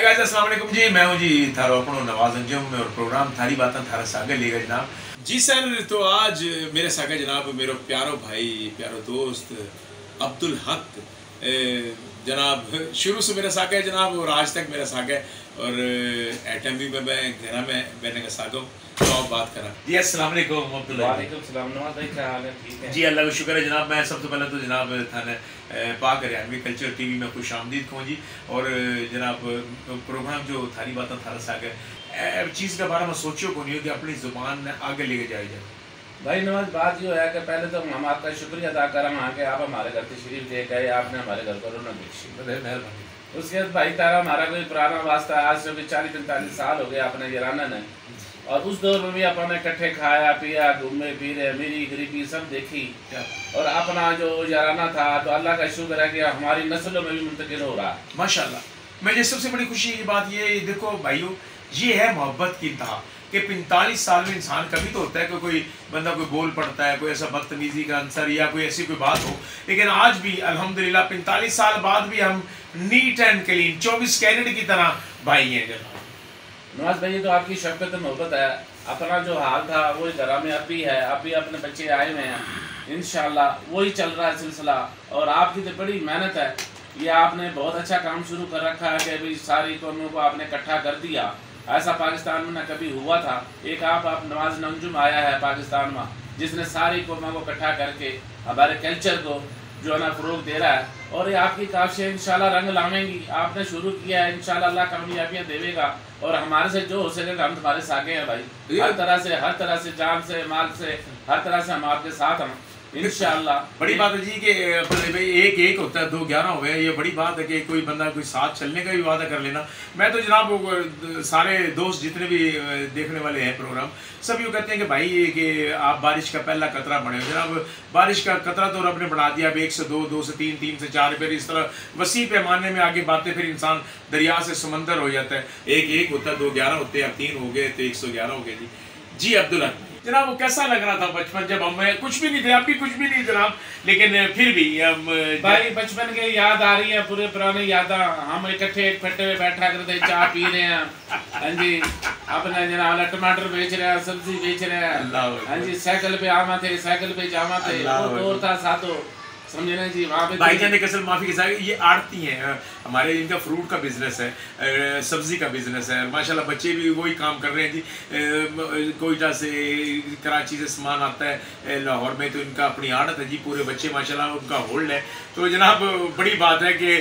Guys अस्सलाम वालेकुम जी, मैं हूं जी थारो अपनो नवाज अंजुम और प्रोग्राम थारी बातें थारा सागे लेगा जनाब जी सर। तो आज मेरे सागे जनाब मेरो प्यारो भाई प्यारो दोस्त अब्दुल हक जनाब शुरू से मेरा सागे जनाब और आज तक मेरा सागे और एटम भी मैं घर में मैंने का सागो तो आप बात करा जी। अस्सलाम वालेकुम अब्दुल वालेकुम सलाम नवाज भाई, क्या हाल है? ठीक है जी, अल्लाह का शुक्र है जनाब। मैं सबसे पहले तो जनाब थाने पाक हरियाणवी कल्चर टीवी में खुश आमदीद कहूँ जी। और जनाब प्रोग्राम जो थारी बातें थारा सागे चीज़ के बारे में सोचो को नहीं हो कि अपनी ज़ुबान आगे लेके जाए जाए भाई। नवाज बात जो है कि पहले तो हम आपका शुक्रिया अदा कर हम आके आप हमारे घर तशरीफ दे गए, आपने हमारे घर पर रौनक बख्शी, मेहरबानी। उसके बाद भाई तारा हमारा कोई पुराना वास्ता आज से 40-45 साल हो गए अपने जराना ने, और उस दौर में भी अपन ने इकट्ठे खाया पिया घूमे फिरे अमीरी गरीबी सब देखी, और अपना जो जराना था तो अल्लाह का शुक्र है कि हमारी नस्लों में भी मुंतकिल हो रहा है माशाल्लाह। मुझे सबसे बड़ी खुशी की बात ये देखो भाइयों, ये है मोहब्बत की इंतहा कि 45 साल में इंसान कभी तो होता है कि कोई बंदा कोई बोल पड़ता है, कोई ऐसा बदतमीजी का आंसर या कोई ऐसी कोई बात हो, लेकिन आज भी अल्हम्दुलिल्लाह 45 साल बाद भी हम नीट एंड क्लीन 24 कैरेट की तरह भाई हैं जनाब। नवाज भाई तो आपकी शफ़क़त मोहब्बत है, अपना जो हाल था वही घर में अब भी है, अब भी अपने बच्चे आए हुए हैं, इंशाल्लाह वही चल रहा है सिलसिला। और आपकी तो बड़ी मेहनत है, ये आपने बहुत अच्छा काम शुरू कर रखा है कि भाई सारी कौमों को आपने इकट्ठा कर दिया। ऐसा पाकिस्तान में न कभी हुआ था। एक आप नवाज अंजुम आया है पाकिस्तान में जिसने सारी कौमों को इकट्ठा करके हमारे कल्चर को जो है ना फ़रोग दे रहा है, और ये आपकी काफ़ी इंशाल्लाह रंग लावेंगी। आपने शुरू किया है, इंशाल्लाह अल्लाह कामयाबियाँ देवेगा, और हमारे से जो हो सकेगा हम तुम्हारे सागे हैं भाई। हर तरह से जान से माल से हर तरह से हम आपके साथ हैं इंशाल्लाह। बड़ी बात है जी कि भाई एक एक होता है 2 11 हो गए, ये बड़ी बात है कि कोई बंदा कोई साथ चलने का भी वादा कर लेना। मैं तो जनाब सारे दोस्त जितने भी देखने वाले हैं प्रोग्राम सब यूँ कहते हैं कि भाई कि आप बारिश का पहला कतरा बने हो। जनाब बारिश का कतरा तो रब ने बना दिया, अब 1 से 2, 2 से 3, 3 से 4, फिर इस तरह वसी पैमाने में आगे बातें, फिर इंसान दरिया से समंदर हो जाता है। एक होता है 2 11 होते हैं, अब 3 हो गए तो 111 हो गए जी। अब्दुल्ला जनाब वो कैसा लग रहा था बचपन जब हम कुछ भी नहीं थे, अब भी कुछ भी नहीं जनाब, लेकिन फिर भी हम भाई बचपन की याद आ रही है, पूरे पुराने याद। हम इकट्ठे एक फट्टे में बैठा करते चाय पी रहे हैं, हाँ जी, अपने जनाब टमाटर बेच रहे हैं, सब्जी बेच रहे हैं, हाँ जी, साइकिल पे आवा थे, साइकिल पे जावा थे, वो दौर था साथों, समझे ना जी। वहाँ पे भाईजान ने कसम माफ़ी के साथ ये आड़ती हैं हमारे, इनका फ्रूट का बिजनेस है, सब्जी का बिजनेस है माशाल्लाह। बच्चे भी वही काम कर रहे हैं जी। कोयटा से कराची से सामान आता है लाहौर में, तो इनका अपनी आड़त है जी, पूरे बच्चे माशाल्लाह उनका होल्ड है। तो जनाब बड़ी बात है कि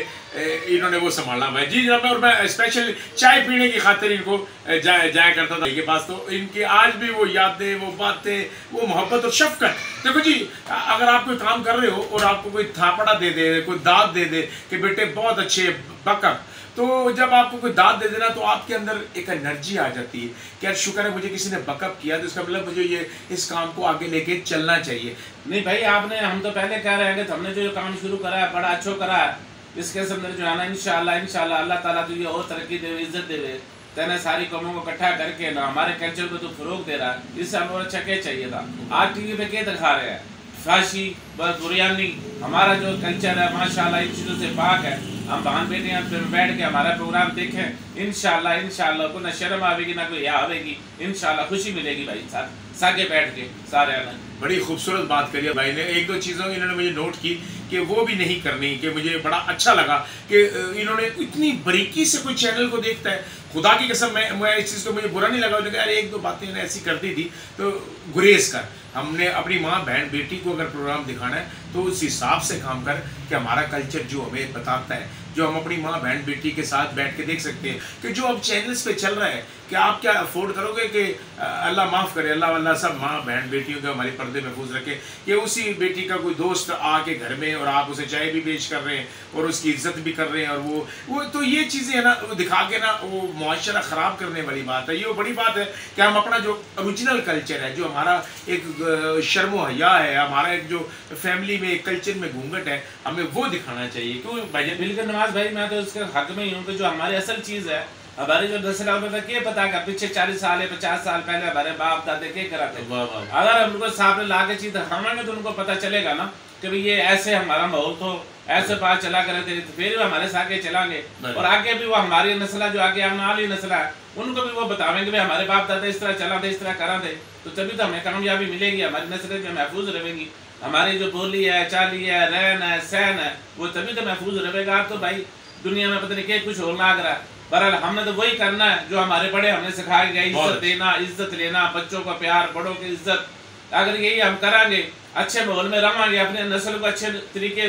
इन्होंने वो संभाला हुआ है जी जनाब। और मैं स्पेशल चाय पीने की खातिर इनको जाया करता था इनके पास, तो इनके आज भी वो यादें, वो बातें, वो मोहब्बत और शफकत। देखो जी, अगर आप कोई काम कर रहे हो और आपको कोई थापड़ा दे दे, कोई दाद दे दे कि बेटे बहुत अच्छे बकअप, तो जब आपको कोई दाद दे देना तो आपके अंदर एक एनर्जी आ जाती है कि यार शुक्र है मुझे किसी ने बकअप किया, तो इसका मतलब मुझे ये इस काम को आगे लेके चलना चाहिए। नहीं भाई आपने, हम तो पहले कह रहे हैं कि हमने जो काम शुरू करा है बड़ा अच्छा करा है, इसके अंदर जो है ना इंशाल्लाह अल्लाह ताला तुझे और तरक्की देवे, इज्जत देवे। तेने सारी कौमों को इकट्ठा करके ना हमारे कल्चर को तो फरोग दे रहा है, इससे हमें अच्छा क्या चाहिए था। आज टीवी पे क्या दिखा रहे हैं, फाशी बस बुरियानी। हमारा जो कल्चर है माशाल्लाह इन चीज़ों से पाक है। हम बहन बेटे यहाँ पे बैठ के हमारा प्रोग्राम देखें, इंशाल्लाह को ना शर्म आवेगी ना कोई या आवेगी, इंशाल्लाह खुशी मिलेगी भाई साथ सागे बैठ के सारे आने। बड़ी खूबसूरत बात करी भाई ने। 1-2 चीज़ों इन्होंने मुझे नोट की कि वो भी नहीं करनी, कि मुझे बड़ा अच्छा लगा कि इन्होंने इतनी बारीकी से कोई चैनल को देखता है। खुदा की कसम मैं इस चीज़ को मुझे बुरा नहीं लगा, यार 1-2 बातें इन्हें ऐसी करती थी तो गुरेज कर। हमने अपनी माँ बहन बेटी को अगर प्रोग्राम दिखाना है तो उस हिसाब से काम कर कि हमारा कल्चर जो हमें बताता है, जो हम अपनी माँ बहन बेटी के साथ बैठ के देख सकते हैं कि जो अब चैनल्स पे चल रहा है कि आप क्या अफोर्ड करोगे कि अल्लाह माफ़ करे, अल्लाह सब माँ बहन बेटियों को हमारे पर्दे महफूज रखे, कि उसी बेटी का कोई दोस्त आके घर में और आप उसे चाय भी पेश कर रहे हैं और उसकी इज्जत भी कर रहे हैं, और वो तो ये चीज़ें है ना वो दिखा के ना वो मुआशरा ख़राब करने वाली बात है। ये बड़ी बात है कि हम अपना जो ओरिजिनल कल्चर है, जो हमारा एक शर्म हया है, हमारा एक जो फैमिली में कल्चर में घूंघट है, हमें वो दिखाना चाहिए। क्यों भाई? बिल्कुल नवाज भाई, मैं तो इसके हक में ही हूँ कि जो हमारी असल चीज़ है ہماری جو نسل ہے کیا پتا کہ پیچھے 40 سال 50 سال پہلے ہمارے باپ دادے کیا کراتے. اگر ہم کو سامنے لا کے چیز دکھاؤں گے تو ان کو پتہ چلے گا نا کہ یہ ایسے ہمارا ماحول تو ایسے بات چلا کرے تھے، پھر ہمارے ساتھ آگے چلائیں گے. اور آگے بھی وہ ہماری نسل جو آگے آنے والی نسل ہے ان کو بھی وہ بتاویں گے ہمارے باپ دادا اس طرح چلا تھے، اس طرح کرا تھے، تو تبھی تو ہمیں کامیابی ملے گی، ہماری نسلیں جو محفوظ رہیں گی. ہماری جو بولی ہے، چالی ہے، رہن ہے، سہن ہے، وہ تبھی تو محفوظ رہے گا. تو بھائی دنیا میں پتہ نہیں کہ کچھ ہونا آ رہا ہے. بہرحال ہم نے تو وہی کرنا ہے جو ہمارے بڑے ہم نے سکھایا گیا، عزت دینا، عزت لینا، بچوں کا پیار، بڑوں کی عزت. اگر یہی ہم کریں گے، اچھے ماحول میں رہیں گے، اپنے نسل کو اچھے طریقے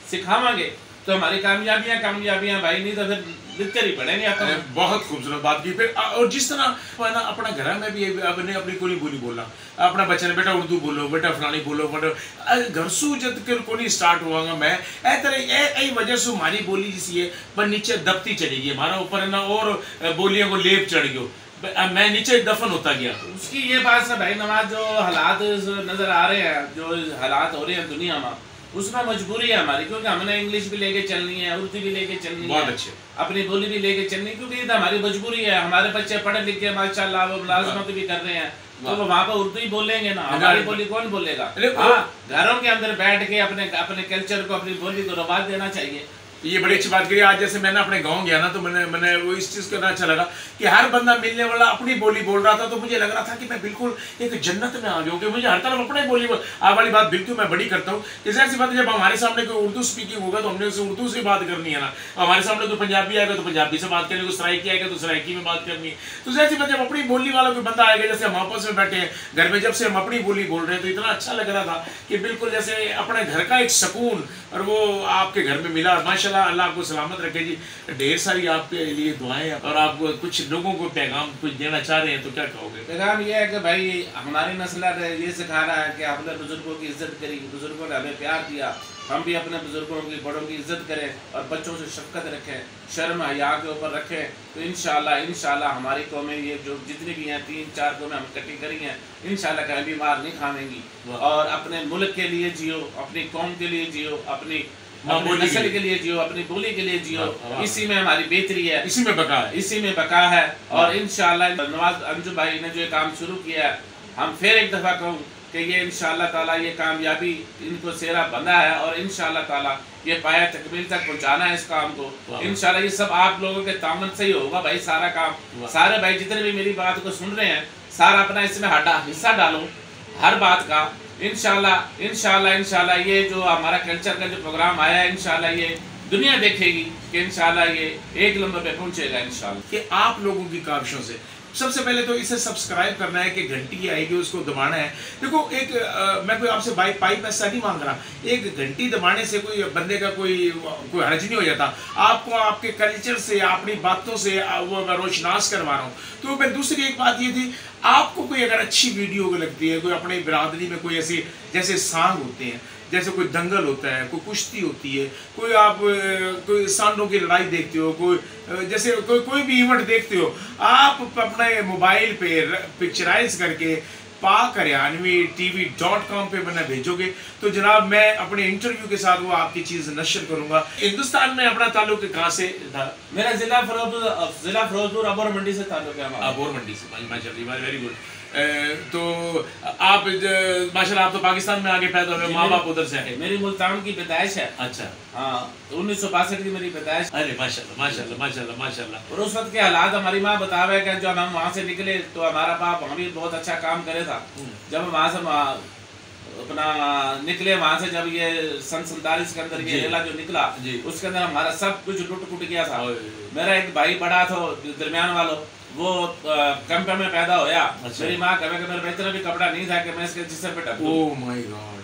سکھاؤں گے تو ہماری کامیابیاں بھائی، نہیں تو پھر لکھتے ہی پڑیں گے. بہت خوبصورت بات کی. پھر اور جس طرح نا اپنا گھر میں بھی اپنے اپنی کوئی بولی بولنا، اپنا بچے نے بیٹا اردو بولو، بیٹا فلانی بولو، بیٹا گھر سو جد کر کو نہیں سٹارٹ ہوا گا میں اے طرح اے وجہ سے ہماری بولی جیسی ہے پر نیچے دبتی چلی گئی، ہمارا اوپر ہے نا اور بولیاں کو لیپ چڑھ گئے، میں نیچے دفن ہوتا گیا. اس کی یہ بات ہے بھائی نواز، جو حالات نظر آ رہے ہیں، جو حالات ہو رہے ہیں دنیا میں، اس میں مجبوری ہے ہماری، کیونکہ ہم نے انگلش بھی لے کے چلنی ہے، اردو بھی لے کے چلنی ہے، اپنی بولی بھی لے کے چلنی ہے، کیونکہ یہ تو ہماری مجبوری ہے. ہمارے بچے پڑھے لکھے ماشاءاللہ وہ ملازمت بھی کر رہے ہیں، تو وہ وہاں پہ اردو ہی بولیں گے نا، ہماری بولی کون بولے گا؟ ہاں گھروں کے اندر بیٹھ کے اپنے کلچر کو، اپنی بولی کو رواج دینا چاہیے. یہ بڑی اچھی بات کری. آج جیسے میں نے اپنے گاؤں گیا نا تو میں نے وہ اس چیز کا اچھا لگا کہ ہر بندہ ملنے والا اپنی بولی بول رہا تھا، تو مجھے لگ رہا تھا کہ میں بالکل ایک جنت میں آ گیا ہوں کہ مجھے ہر طرف اپنے بولی والی بات بالکل میں بڑی کرتا ہوں. کہ ظاہر سی بات ہے جب ہمارے سامنے کوئی اردو اسپیکنگ ہوگا تو ہم نے اسے اردو سے بات کرنی ہے نا، ہمارے سامنے کوئی پنجابی آئے گا تو پنجابی سے بات کرنی ہے، کوئی سرائکی آئے گا تو سرائکی میں بات کرنی ہے. تو ظاہر سی بات جب اپنی بولی والا کوئی بندہ آئے گا، جیسے ہم آپس میں بیٹھے ہیں گھر میں، جب سے ہم اپنی بولی بول رہے ہیں تو اتنا اچھا لگ رہا تھا کہ بالکل جیسے اپنے گھر کا ایک سکون اور وہ آپ کے گھر میں ملا. ماشاءاللہ اللہ آپ کو سلامت رکھے جی. ڈھیر ساری آپ کے لیے دعائیں، اور آپ کچھ لوگوں کو پیغام کچھ دینا چاہ رہے ہیں تو کیا کہو گے؟ پیغام یہ ہے کہ بھائی ہماری نسل یہ سکھا رہا ہے کہ اپنے بزرگوں کی عزت کری، بزرگوں نے ہمیں پیار دیا، ہم بھی اپنے بزرگوں کی بڑوں کی عزت کریں اور بچوں سے شفقت رکھیں، شرم حیا کے اوپر رکھیں. تو انشاءاللہ ہماری قومیں یہ جو جتنی بھی ہیں 3-4 قومیں ہم اکٹھی کری ہیں، انشاءاللہ کہیں بھی مار نہیں کھاویں گی. اور اپنے ملک کے لیے جیو، اپنی قوم کے لیے جیو، اپنی نسل کے لیے جیو، اپنی بولی کے لیے جیو. اسی میں ہماری بہتری ہے، اسی میں بقا ہے. اور انشاءاللہ نواز انجو بھائی نے جو یہ کام شروع کیا ہے، ہم پھر ایک دفعہ کہوں کہ یہ انشاءاللہ تعالیٰ یہ کامیابی ان کو سیرا بندہ ہے، اور انشاءاللہ تعالیٰ یہ پایا تکمیل تک پہنچانا ہے اس کام کو. انشاءاللہ یہ سب آپ لوگوں کے تعاون سے ہی ہوگا بھائی. سارا کام، سارے بھائی جتنے بھی میری بات کو سن رہے ہیں، سارا اپنا اس میں حصہ ڈالو ہر بات کا. انشاءاللہ یہ جو ہمارا کلچر کا جو پروگرام آیا ہے، انشاءاللہ یہ دنیا دیکھے گی کہ انشاءاللہ یہ ایک نمبر پہ پہنچے گا انشاءاللہ. کہ آپ لوگوں کی کاوشوں سے سب سے پہلے تو اسے سبسکرائب کرنا ہے کہ گھنٹی آئے گی اس کو دبانا ہے. دیکھو ایک میں کوئی آپ سے پائی پیسہ نہیں مانگ رہا، ایک گھنٹی دبانے سے کوئی بندے کا کوئی حرج نہیں ہو جاتا. آپ کو آپ کے کلچر سے، اپنی باتوں سے وہ میں روشناس کروا رہا ہوں. تو میں دوسری ایک بات یہ تھی، آپ کو کوئی اگر اچھی ویڈیو لگتی ہے، کوئی اپنی برادری میں کوئی ایسی جیسے سانگ ہوتے ہیں، جیسے کوئی دنگل ہوتا ہے، کوئی کشتی ہوتی ہے، کوئی آپ کوئی سانڈوں کی لڑائی دیکھتے ہو، کوئی جیسے کوئی بھی ایونٹ دیکھتے ہو، آپ اپنے موبائل پہ پکچرائز کر کے PakHaryanviTV.com پہ میں بھیجو گے تو جناب میں اپنے انٹرویو کے ساتھ وہ آپ کی چیز نشر کروں گا. ہندوستان میں اپنا تعلق کہاں سے تھا؟ میرا ضلع فیروزپور ابور منڈی سے تعلق ہے. ابور منڈی سے، ماشاءاللہ ویری گڈ. تو آپ ماشاءاللہ آپ تو پاکستان میں آگے پیدا ہوئے، ماں باپ ادھر سے ہیں. میری ملتان کی پیدائش ہے. اچھا. ہاں 1962 کی میری پیدائش. ارے ماشاءاللہ. اور اس وقت کے حالات ہماری ماں بتاوے کہ جب ہم وہاں سے نکلے تو ہمارا باپ ہم بھی بہت اچھا کام کرے تھا. جب وہاں سے اپنا نکلے، وہاں سے جب یہ سن 47 کے اندر یہ ریلا جو نکلا، اس کے اندر ہمارا سب کچھ لٹ پٹ گیا تھا. میرا ایک بھائی بڑا تھا درمیان والوں، وہ کیمپ میں پیدا ہویا. میری ماں کہے کہ میرے اتنا بھی کپڑا نہیں تھا کہ میں اس کے جسم پہ ڈھکوں. اوہ مائی گاڈ.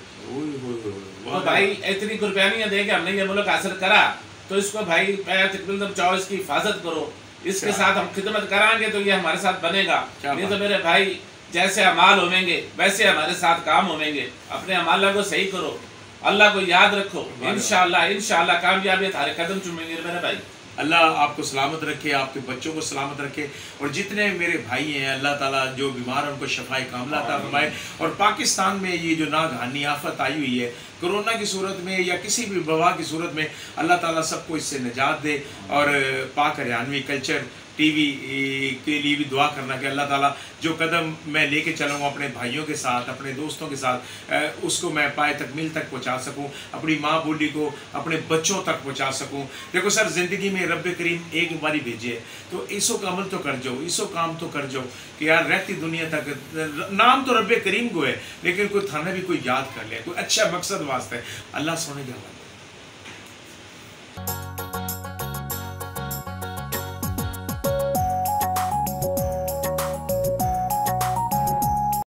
وہ بھائی اتنی قربانیاں دے کے ہم نے یہ ملک حاصل کرا، تو اس کو بھائی تقبل تم چاہو اس کی حفاظت کرو، اس کے ساتھ ہم خدمت کرائیں گے تو یہ ہمارے ساتھ بنے گا. نہیں تو میرے بھائی جیسے اعمال ہویں گے ویسے ہمارے ساتھ کام ہویں گے. اپنے اعمال کو صحیح کرو، اللہ کو یاد رکھو، انشاءاللہ کامیابی تھارے قدم چومیں گے میرے بھائی. اللہ آپ کو سلامت رکھے، آپ کے بچوں کو سلامت رکھے، اور جتنے میرے بھائی ہیں اللہ تعالیٰ جو بیمار ہیں ان کو شفائے کاملہ عطا فرمائے. اور پاکستان میں یہ جو ناگہانی آفت آئی ہوئی ہے کرونا کی صورت میں یا کسی بھی وبا کی صورت میں، اللہ تعالیٰ سب کو اس سے نجات دے، اور پاک ہریانوی کلچر टीवी के लिए भी दुआ करना कि अल्लाह ताला जो कदम मैं लेके चला हूँ अपने भाइयों के साथ, अपने दोस्तों के साथ, उसको मैं पाए तकमील तक पहुँचा सकूँ, अपनी माँ बोली को अपने बच्चों तक पहुँचा सकूँ। देखो सर, ज़िंदगी में रब करीम एक बारी भेजे है, तो इसो का अमल तो कर जाओ, इसो काम तो कर जाओ कि यार रहती दुनिया तक नाम तो रब करीम को है, लेकिन कोई थाना भी कोई याद कर ले, कोई अच्छा मकसद वास्ते, अल्लाह सोने का